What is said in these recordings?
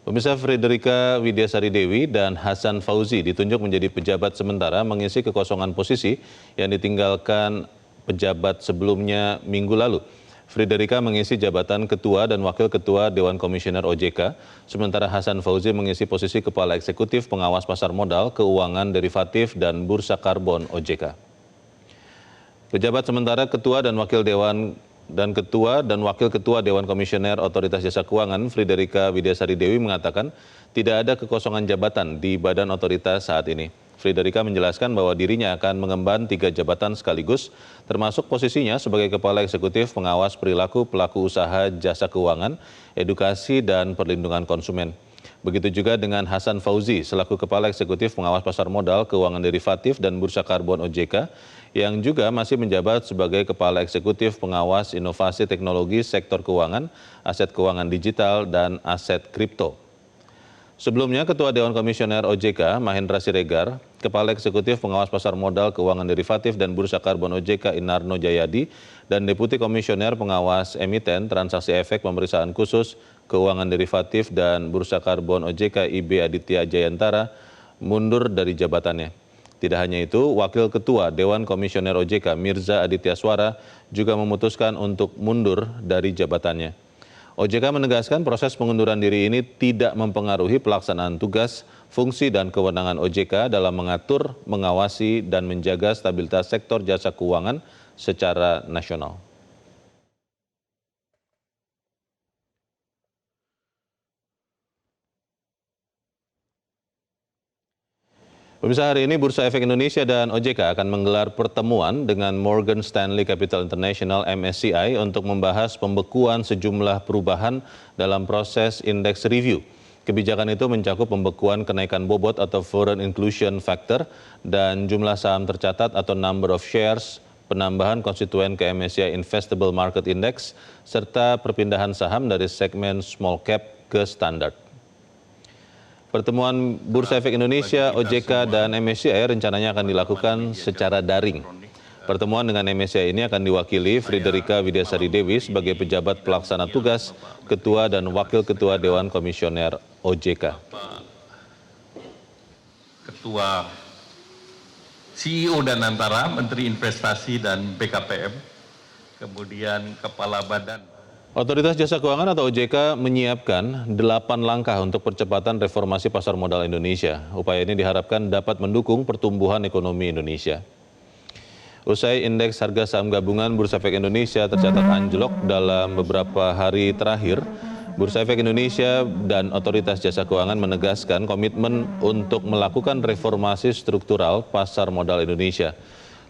Pemirsa, Frederica Widyasari Dewi dan Hasan Fauzi ditunjuk menjadi pejabat sementara mengisi kekosongan posisi yang ditinggalkan pejabat sebelumnya minggu lalu. Frederica mengisi jabatan Ketua dan Wakil Ketua Dewan Komisioner OJK, sementara Hasan Fauzi mengisi posisi Kepala Eksekutif Pengawas Pasar Modal, Keuangan Derivatif, dan Bursa Karbon OJK. Pejabat sementara Ketua dan Wakil Ketua Dewan Komisioner Otoritas Jasa Keuangan, Frederica Widyasari Dewi mengatakan tidak ada kekosongan jabatan di badan otoritas saat ini. Frederica menjelaskan bahwa dirinya akan mengemban 3 jabatan sekaligus, termasuk posisinya sebagai Kepala Eksekutif Pengawas Perilaku Pelaku Usaha Jasa Keuangan, Edukasi, dan Perlindungan Konsumen. Begitu juga dengan Hasan Fauzi selaku Kepala Eksekutif Pengawas Pasar Modal, Keuangan Derivatif, dan Bursa Karbon OJK, yang juga masih menjabat sebagai Kepala Eksekutif Pengawas Inovasi Teknologi Sektor Keuangan, Aset Keuangan Digital, dan Aset Kripto. Sebelumnya, Ketua Dewan Komisioner OJK, Mahendra Siregar, Kepala Eksekutif Pengawas Pasar Modal, Keuangan Derivatif, dan Bursa Karbon OJK, Inarno Jayadi, dan Deputi Komisioner Pengawas Emiten, Transaksi Efek, Pemeriksaan Khusus, Keuangan Derivatif, dan Bursa Karbon OJK, IB Aditya Jayantara, mundur dari jabatannya. Tidak hanya itu, Wakil Ketua Dewan Komisioner OJK, Mirza Aditya Swara, juga memutuskan untuk mundur dari jabatannya. OJK menegaskan proses pengunduran diri ini tidak mempengaruhi pelaksanaan tugas, fungsi, dan kewenangan OJK dalam mengatur, mengawasi, dan menjaga stabilitas sektor jasa keuangan secara nasional. Pemirsa, hari ini Bursa Efek Indonesia dan OJK akan menggelar pertemuan dengan Morgan Stanley Capital International MSCI untuk membahas pembekuan sejumlah perubahan dalam proses indeks review. Kebijakan itu mencakup pembekuan kenaikan bobot atau Foreign Inclusion Factor dan jumlah saham tercatat atau number of shares, penambahan konstituen ke MSCI Investable Market Index, serta perpindahan saham dari segmen small cap ke standard. Pertemuan Bursa Efek Indonesia, OJK, dan MSCI rencananya akan dilakukan secara daring. Pertemuan dengan MSCI ini akan diwakili Frederica Widyasari Dewi sebagai pejabat pelaksana tugas, Ketua dan Wakil Ketua Dewan Komisioner OJK. Ketua CEO dan antara Menteri Investasi dan BKPM, kemudian Kepala Badan. Otoritas Jasa Keuangan atau OJK menyiapkan 8 langkah untuk percepatan reformasi pasar modal Indonesia. Upaya ini diharapkan dapat mendukung pertumbuhan ekonomi Indonesia. Usai indeks harga saham gabungan Bursa Efek Indonesia tercatat anjlok dalam beberapa hari terakhir, Bursa Efek Indonesia dan Otoritas Jasa Keuangan menegaskan komitmen untuk melakukan reformasi struktural pasar modal Indonesia.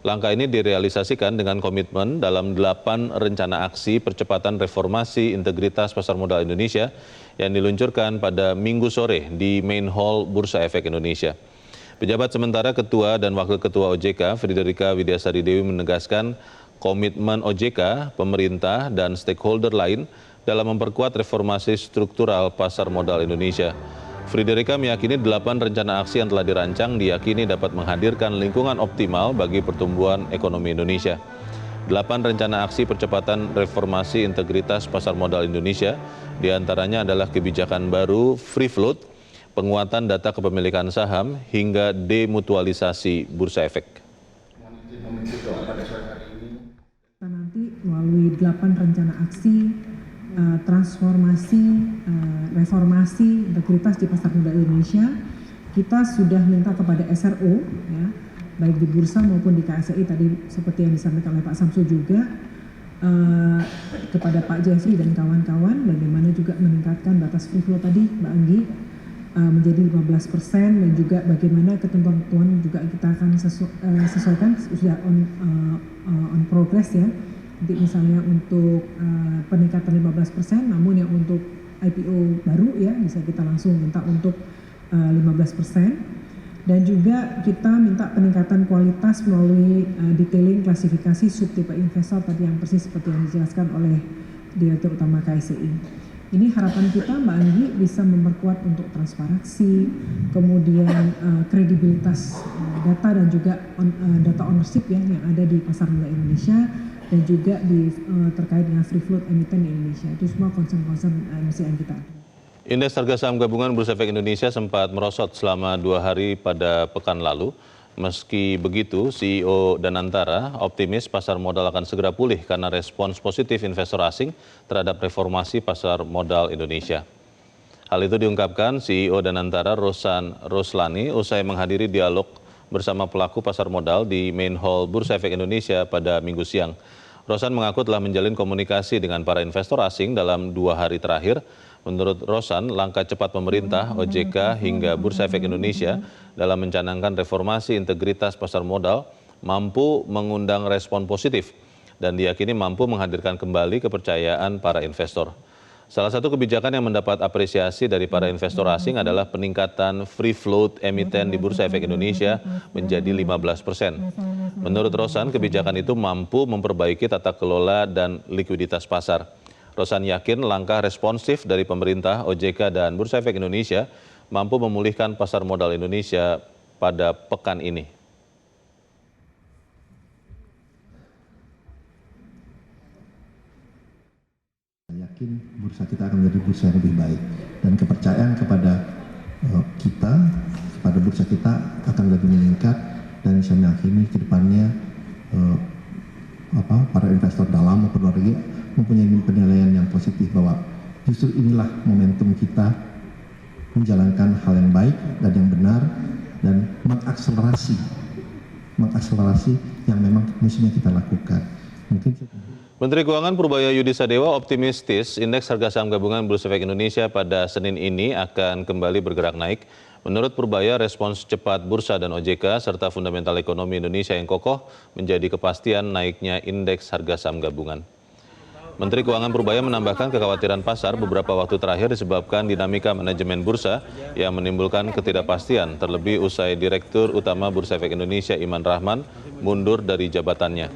Langkah ini direalisasikan dengan komitmen dalam 8 rencana aksi percepatan reformasi integritas pasar modal Indonesia yang diluncurkan pada Minggu sore di Main Hall Bursa Efek Indonesia. Pejabat sementara Ketua dan Wakil Ketua OJK, Frederica Widyasari Dewi menegaskan komitmen OJK, pemerintah, dan stakeholder lain dalam memperkuat reformasi struktural pasar modal Indonesia. Frederica meyakini 8 rencana aksi yang telah dirancang diyakini dapat menghadirkan lingkungan optimal bagi pertumbuhan ekonomi Indonesia. 8 rencana aksi percepatan reformasi integritas pasar modal Indonesia diantaranya adalah kebijakan baru free float, penguatan data kepemilikan saham, hingga demutualisasi bursa efek. Nanti melalui 8 rencana aksi transformasi, reformasi integritas di pasar modal Indonesia, kita sudah minta kepada SRO, ya, baik di bursa maupun di KSI tadi seperti yang disampaikan oleh Pak Samsu juga, kepada Pak Jeffrey dan kawan-kawan, bagaimana juga meningkatkan batas free float tadi, Mbak Anggi, menjadi 15% dan juga bagaimana ketentuan juga kita akan sesuaikan sudah on progress ya. Nanti misalnya untuk peningkatan 15%, namun yang untuk IPO baru ya bisa kita langsung minta untuk 15%. Dan juga kita minta peningkatan kualitas melalui detailing klasifikasi subtipe investor tadi yang persis seperti yang dijelaskan oleh Direktur Utama KSI. Ini harapan kita Mbak Anggi bisa memperkuat untuk transparansi, kemudian kredibilitas data dan juga data ownership ya yang ada di pasar modal Indonesia, dan juga terkait dengan free float emiten di Indonesia. Itu semua concern-concern MSCI kita. Indeks harga saham gabungan Bursa Efek Indonesia sempat merosot selama 2 hari pada pekan lalu. Meski begitu, CEO Danantara optimis pasar modal akan segera pulih karena respons positif investor asing terhadap reformasi pasar modal Indonesia. Hal itu diungkapkan CEO Danantara Rosan Roslani usai menghadiri dialog bersama pelaku pasar modal di Main Hall Bursa Efek Indonesia pada Minggu siang. Rosan mengaku telah menjalin komunikasi dengan para investor asing dalam 2 hari terakhir. Menurut Rosan, langkah cepat pemerintah, OJK hingga Bursa Efek Indonesia dalam mencanangkan reformasi integritas pasar modal mampu mengundang respon positif dan diyakini mampu menghadirkan kembali kepercayaan para investor. Salah satu kebijakan yang mendapat apresiasi dari para investor asing adalah peningkatan free float emiten di Bursa Efek Indonesia menjadi 15%. Menurut Rosan, kebijakan itu mampu memperbaiki tata kelola dan likuiditas pasar. Rosan yakin langkah responsif dari pemerintah, OJK, dan Bursa Efek Indonesia mampu memulihkan pasar modal Indonesia pada pekan ini. Saya yakin bursa kita akan menjadi bursa yang lebih baik dan kepercayaan kepada kita, kepada bursa kita akan lebih meningkat dan saya meyakini ke depannya para investor dalam maupun luar negeri mempunyai penilaian yang positif bahwa justru inilah momentum kita menjalankan hal yang baik dan yang benar dan mengakselerasi yang memang mestinya kita lakukan. Menteri Keuangan Purbaya Yudi Sadewa optimistis indeks harga saham gabungan Bursa Efek Indonesia pada Senin ini akan kembali bergerak naik. Menurut Purbaya, respons cepat bursa dan OJK serta fundamental ekonomi Indonesia yang kokoh menjadi kepastian naiknya indeks harga saham gabungan. Menteri Keuangan Purbaya menambahkan kekhawatiran pasar beberapa waktu terakhir disebabkan dinamika manajemen bursa yang menimbulkan ketidakpastian, terlebih usai Direktur Utama Bursa Efek Indonesia Iman Rahman mundur dari jabatannya.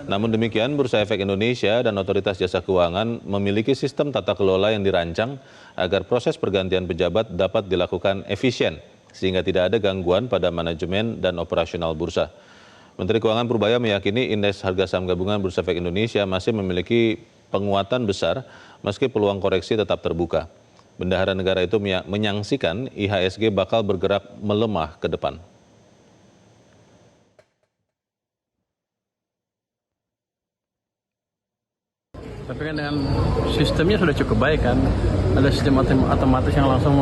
Namun demikian, Bursa Efek Indonesia dan Otoritas Jasa Keuangan memiliki sistem tata kelola yang dirancang agar proses pergantian pejabat dapat dilakukan efisien, sehingga tidak ada gangguan pada manajemen dan operasional bursa. Menteri Keuangan Purbaya meyakini indeks harga saham gabungan Bursa Efek Indonesia masih memiliki penguatan besar meski peluang koreksi tetap terbuka. Bendahara negara itu menyaksikan IHSG bakal bergerak melemah ke depan. Tapi kan dengan sistemnya sudah cukup baik kan, ada sistem otomatis yang langsung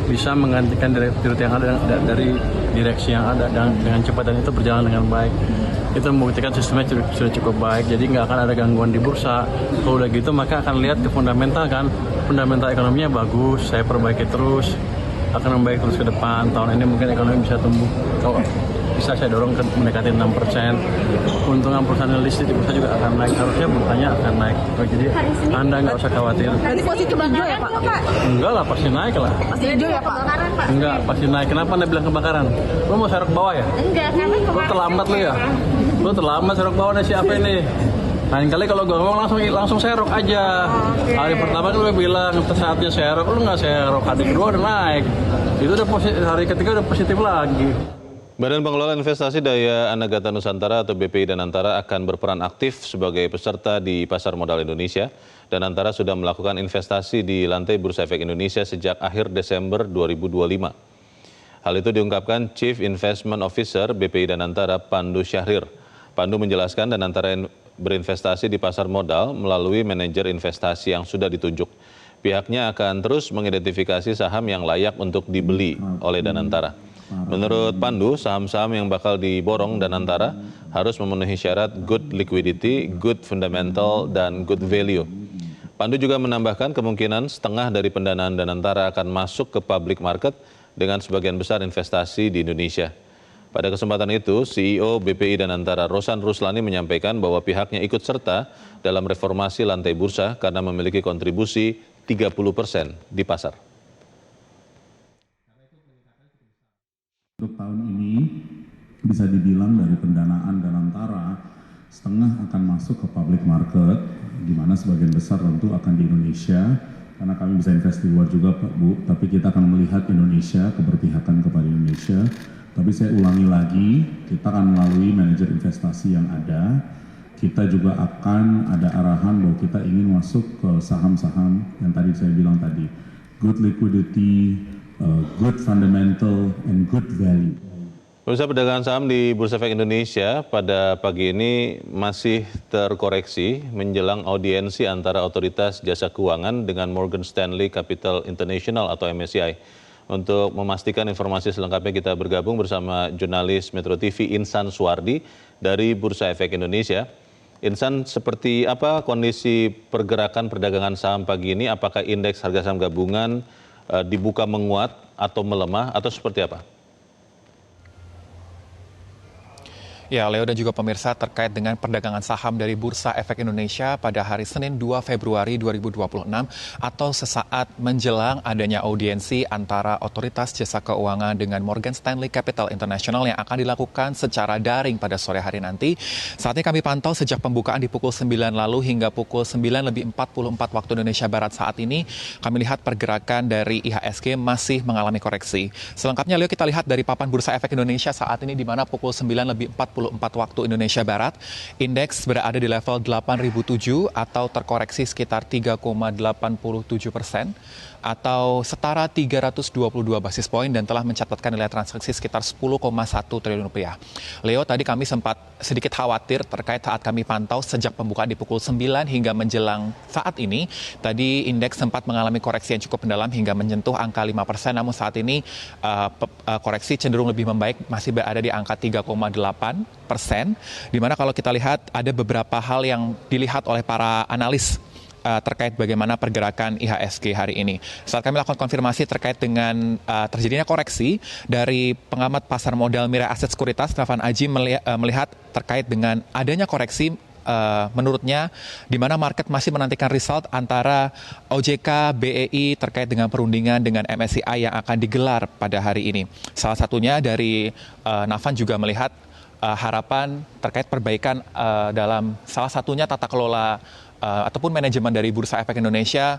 bisa menggantikan direktur yang ada dari direksi yang ada dan dengan cepat dan itu berjalan dengan baik. Itu membuktikan sistemnya sudah cukup baik, jadi nggak akan ada gangguan di bursa. Kalau udah gitu maka akan lihat ke fundamental kan, fundamental ekonominya bagus, saya perbaiki terus, akan membaik terus ke depan. Tahun ini mungkin ekonomi bisa tumbuh, kalau bisa saya dorong ke mendekati 6%. Keuntungan perusahaan listed di bursa juga akan naik, harusnya bursanya akan naik. Jadi Anda nggak usah khawatir. Tadi posisi hijau ya Pak? Enggak lah, pasti naik lah. Pasti hijau ya Pak? Enggak, pasti naik. Kenapa Anda bilang kebakaran? Lu mau serok bawah ya? Enggak, karena Lu terlambat lu ya? Lu terlambat serok bawah dari siapa ini? Lain kali kalau gue ngomong langsung serok aja. Hari pertama kan lu bilang saatnya serok, lu nggak serok. Hari kedua udah naik. Itu udah positif, hari ketiga udah positif lagi. Badan Pengelola Investasi Daya Anagata Nusantara atau BPI Danantara akan berperan aktif sebagai peserta di pasar modal Indonesia. Danantara sudah melakukan investasi di lantai Bursa Efek Indonesia sejak akhir Desember 2025. Hal itu diungkapkan Chief Investment Officer BPI Danantara Pandu Syahrir. Pandu menjelaskan Danantara berinvestasi di pasar modal melalui manajer investasi yang sudah ditunjuk. Pihaknya akan terus mengidentifikasi saham yang layak untuk dibeli oleh Danantara. Menurut Pandu, saham-saham yang bakal diborong Danantara harus memenuhi syarat good liquidity, good fundamental, dan good value. Pandu juga menambahkan kemungkinan setengah dari pendanaan Danantara akan masuk ke public market dengan sebagian besar investasi di Indonesia. Pada kesempatan itu, CEO BPI Danantara Rosan Roslani menyampaikan bahwa pihaknya ikut serta dalam reformasi lantai bursa karena memiliki kontribusi 30% di pasar. Untuk tahun ini bisa dibilang dari pendanaan Danantara setengah akan masuk ke public market, di mana sebagian besar tentu akan di Indonesia, karena kami bisa invest di luar juga Pak Bu, tapi kita akan melihat Indonesia, keberpihakan kepada Indonesia. Tapi saya ulangi lagi, kita akan melalui manajer investasi yang ada, kita juga akan ada arahan bahwa kita ingin masuk ke saham-saham yang tadi saya bilang tadi, good liquidity, good fundamental, and good value. Bursa perdagangan saham di Bursa Efek Indonesia pada pagi ini masih terkoreksi menjelang audiensi antara Otoritas Jasa Keuangan dengan Morgan Stanley Capital International atau MSCI. Untuk memastikan informasi selengkapnya kita bergabung bersama jurnalis Metro TV Insan Suwardi dari Bursa Efek Indonesia. Insan, seperti apa kondisi pergerakan perdagangan saham pagi ini? Apakah indeks harga saham gabungan dibuka menguat atau melemah atau seperti apa? Ya, Leo dan juga pemirsa, terkait dengan perdagangan saham dari Bursa Efek Indonesia pada hari Senin 2 Februari 2026 atau sesaat menjelang adanya audiensi antara Otoritas Jasa Keuangan dengan Morgan Stanley Capital International yang akan dilakukan secara daring pada sore hari nanti. Saat ini kami pantau sejak pembukaan di pukul 9 lalu hingga pukul 9:44 waktu Indonesia Barat saat ini, kami lihat pergerakan dari IHSG masih mengalami koreksi. Selengkapnya, Leo, kita lihat dari papan Bursa Efek Indonesia saat ini di mana pukul 9:44 waktu Indonesia Barat, indeks berada di level 8.007 atau terkoreksi sekitar 3,87% atau setara 322 basis poin dan telah mencatatkan nilai transaksi sekitar 10,1 triliun rupiah. Leo, tadi kami sempat sedikit khawatir terkait saat kami pantau sejak pembukaan di pukul 9 hingga menjelang saat ini. Tadi indeks sempat mengalami koreksi yang cukup mendalam hingga menyentuh angka 5%, namun saat ini koreksi cenderung lebih membaik, masih berada di angka 3,8%, di mana kalau kita lihat ada beberapa hal yang dilihat oleh para analis terkait bagaimana pergerakan IHSG hari ini. Saat kami lakukan konfirmasi terkait dengan terjadinya koreksi dari pengamat pasar modal Mirae Asset Sekuritas, Taufan Aji melihat terkait dengan adanya koreksi. Menurutnya, di mana market masih menantikan result antara OJK, BEI terkait dengan perundingan dengan MSCI yang akan digelar pada hari ini. Salah satunya dari Nafan juga melihat harapan terkait perbaikan dalam salah satunya tata kelola ataupun manajemen dari Bursa Efek Indonesia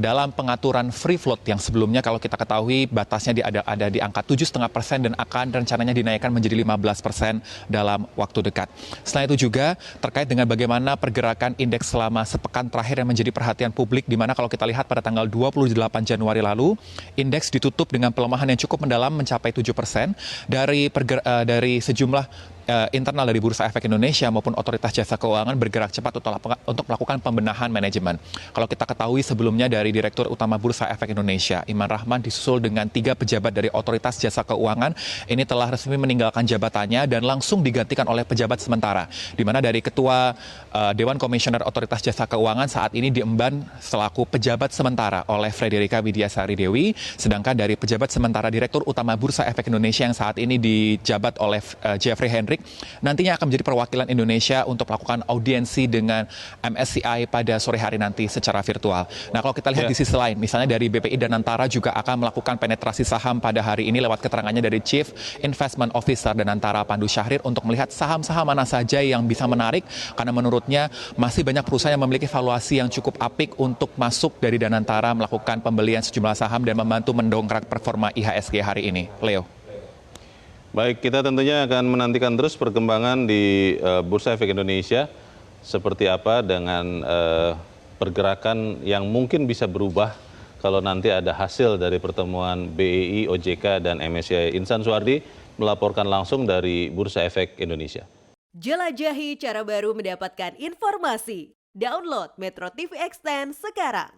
dalam pengaturan free float yang sebelumnya kalau kita ketahui batasnya ada di angka 7,5% dan akan rencananya dinaikkan menjadi 15% dalam waktu dekat. Selain itu juga terkait dengan bagaimana pergerakan indeks selama sepekan terakhir yang menjadi perhatian publik, di mana kalau kita lihat pada tanggal 28 Januari lalu, indeks ditutup dengan pelemahan yang cukup mendalam mencapai 7% dari sejumlah internal dari Bursa Efek Indonesia maupun Otoritas Jasa Keuangan bergerak cepat untuk melakukan pembenahan manajemen. Kalau kita ketahui sebelumnya dari Direktur Utama Bursa Efek Indonesia, Iman Rahman, disusul dengan 3 pejabat dari Otoritas Jasa Keuangan, ini telah resmi meninggalkan jabatannya dan langsung digantikan oleh pejabat sementara, di mana dari Ketua Dewan Komisioner Otoritas Jasa Keuangan saat ini diemban selaku pejabat sementara oleh Frederika Widiasari Dewi, sedangkan dari pejabat sementara Direktur Utama Bursa Efek Indonesia yang saat ini dijabat oleh Jeffrey Hendrik, nantinya akan menjadi perwakilan Indonesia untuk melakukan audiensi dengan MSCI pada sore hari nanti secara virtual. Nah, kalau kita lihat di sisi lain, misalnya dari BPI Danantara juga akan melakukan penetrasi saham pada hari ini lewat keterangannya dari Chief Investment Officer Danantara Pandu Syahrir untuk melihat saham-saham mana saja yang bisa menarik, karena menurutnya masih banyak perusahaan yang memiliki valuasi yang cukup apik untuk masuk dari Danantara melakukan pembelian sejumlah saham dan membantu mendongkrak performa IHSG hari ini. Leo. Baik, kita tentunya akan menantikan terus perkembangan di Bursa Efek Indonesia seperti apa dengan pergerakan yang mungkin bisa berubah kalau nanti ada hasil dari pertemuan BEI, OJK, dan MSCI. Insan Suwardi melaporkan langsung dari Bursa Efek Indonesia. Jelajahi cara baru mendapatkan informasi. Download Metro TV Extend sekarang.